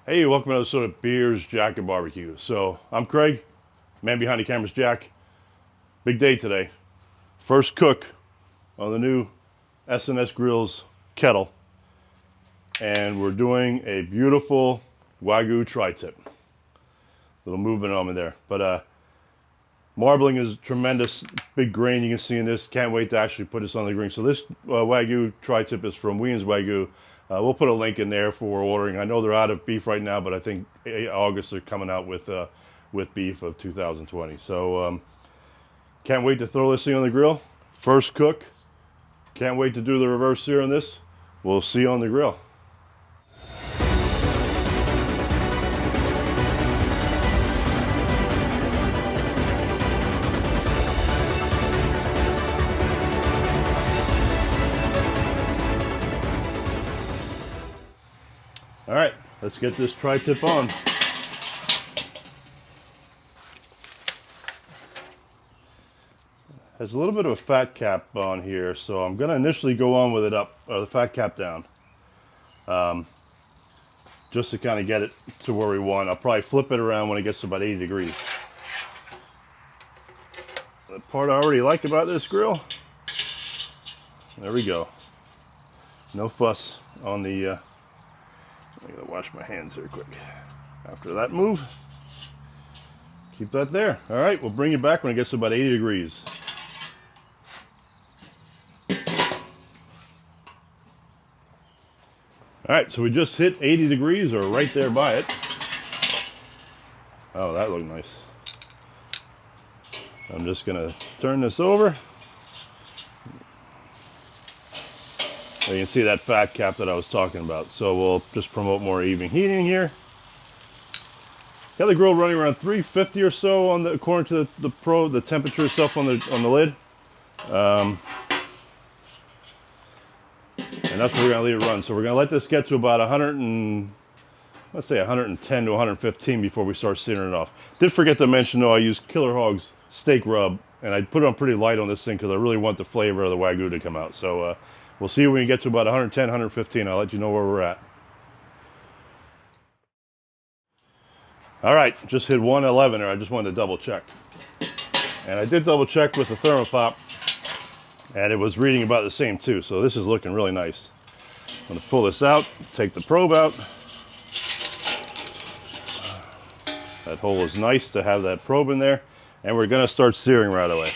Hey, welcome to another episode of beersjackofbbq. So I'm Craig, man behind the camera's Jack. Big day today. First cook on the new SNS Grill's kettle, and we're doing a beautiful Wagyu Tri-Tip. Little movement on me there, but marbling is tremendous. Big grain you can see in this. Can't wait to actually put this on the grill. So this Wagyu Tri-Tip is from Wiens Wagyu. We'll put a link in there for ordering. I know they're out of beef right now, but I think August they're coming out with beef of 2020. So can't wait to throw this thing on the grill. First cook. Can't wait to do the reverse sear on this. We'll see you on the grill. All right, let's get this tri-tip on. There's a little bit of a fat cap on here, so I'm gonna initially go on with it up, or the fat cap down, just to kind of get it to where we want. I'll probably flip it around when it gets to about 80 degrees. The part I already like about this grill, there we go. No fuss on the, I gotta wash my hands here quick. After that move, keep that there. All right, we'll bring it back when it gets to about 80 degrees. All right, so we just hit 80 degrees, or right there by it. Oh, that looked nice. I'm just gonna turn this over. You can see that fat cap that I was talking about. So we'll just promote more even heating here. Got the grill running around 350 or so on the, according to the temperature stuff on the lid. And that's where we're gonna leave it run. So we're gonna let this get to about 110 to 115 before we start searing it off. Did forget to mention though, I used Killer Hogs steak rub, and I put it on pretty light on this thing because I really want the flavor of the Wagyu to come out. So we'll see when we get to about 110, 115. I'll let you know where we're at. All right, just hit 111 there. I just wanted to double check. And I did double check with the thermopop, and it was reading about the same too. So this is looking really nice. I'm gonna pull this out, take the probe out. That hole is nice to have that probe in there. And we're gonna start searing right away.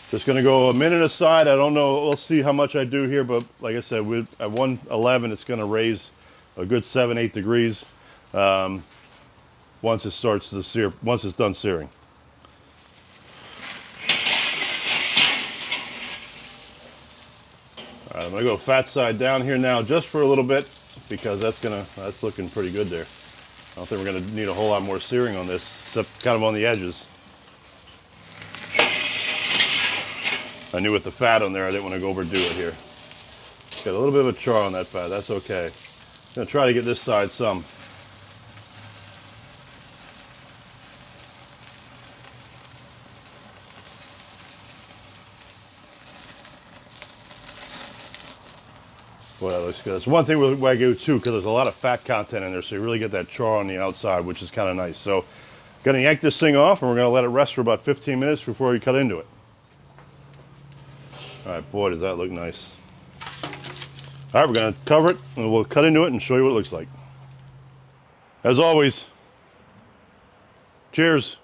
Just gonna go a minute aside. I don't know, we'll see how much I do here, but like I said, at 111, it's gonna raise a good 7-8 degrees once it starts to sear, once it's done searing. All right, I'm gonna go fat side down here now just for a little bit, because that's looking pretty good there. I don't think we're gonna need a whole lot more searing on this, except kind of on the edges. I knew with the fat on there, I didn't want to go overdo it here. Got a little bit of a char on that fat, that's okay. I'm gonna try to get this side some. Boy, that looks good. It's one thing with Wagyu too, because there's a lot of fat content in there, so you really get that char on the outside, which is kind of nice. So, gonna yank this thing off, and we're gonna let it rest for about 15 minutes before we cut into it. All right, boy, does that look nice. All right, we're gonna cover it, and we'll cut into it and show you what it looks like. As always, cheers.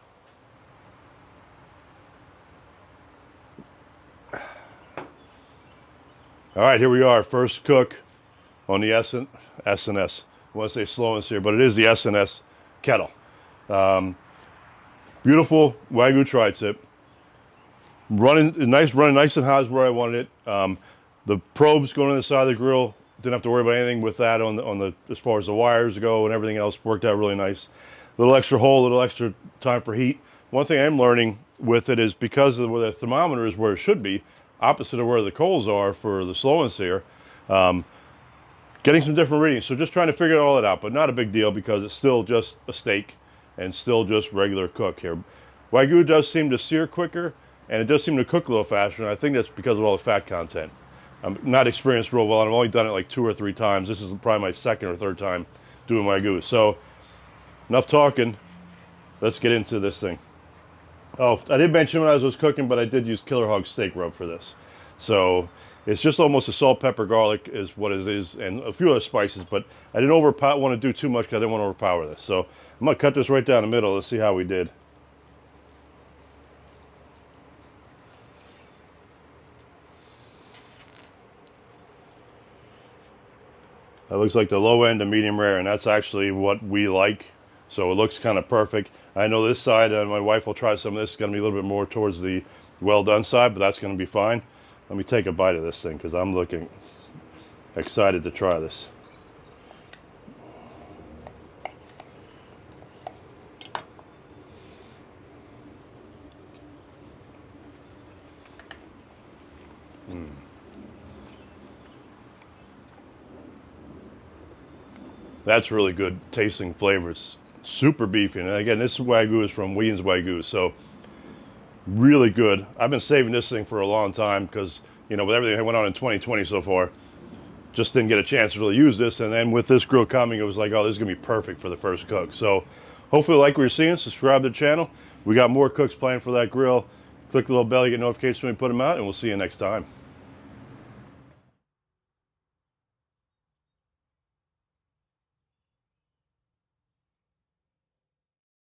All right, here we are, first cook on the SNS. I want to say Slow N Sear, but it is the SNS Kettle. Beautiful Wagyu Tri-Tip. Running nice and hot is where I wanted it. The probes going on the side of the grill, didn't have to worry about anything with that on the as far as the wires go, and everything else worked out really nice. Little extra hole, little extra time for heat. One thing I'm learning with it is because of where the thermometer is where it should be, opposite of where the coals are for the Slow N Sear, getting some different readings. So just trying to figure all that out, but not a big deal because it's still just a steak and still just regular cook here. Wagyu does seem to sear quicker, and it does seem to cook a little faster, and I think that's because of all the fat content. I'm not experienced real well. I've only done it like 2 or 3 times. This is probably my 2nd or 3rd time doing Wagyu. So enough talking. Let's get into this thing. Oh, I did mention when I was cooking, but I did use Killer Hog steak rub for this. So it's just almost a salt, pepper, garlic is what it is, and a few other spices, but I didn't want to do too much because I didn't want to overpower this. So I'm going to cut this right down the middle. Let's see how we did. That looks like the low end of medium rare, and that's actually what we like. So it looks kind of perfect. I know this side, and my wife will try some of this. It's going to be a little bit more towards the well done side, but that's going to be fine. Let me take a bite of this thing because I'm looking excited to try this. That's really good tasting flavor. It's super beefy. And again, this Wagyu is from Wiens Wagyu, so really good. I've been saving this thing for a long time because, you know, with everything that went on in 2020 so far, just didn't get a chance to really use this. And then with this grill coming, it was like, oh, this is going to be perfect for the first cook. So hopefully like what you're seeing, subscribe to the channel. We got more cooks planned for that grill. Click the little bell, you get notifications when we put them out, and we'll see you next time.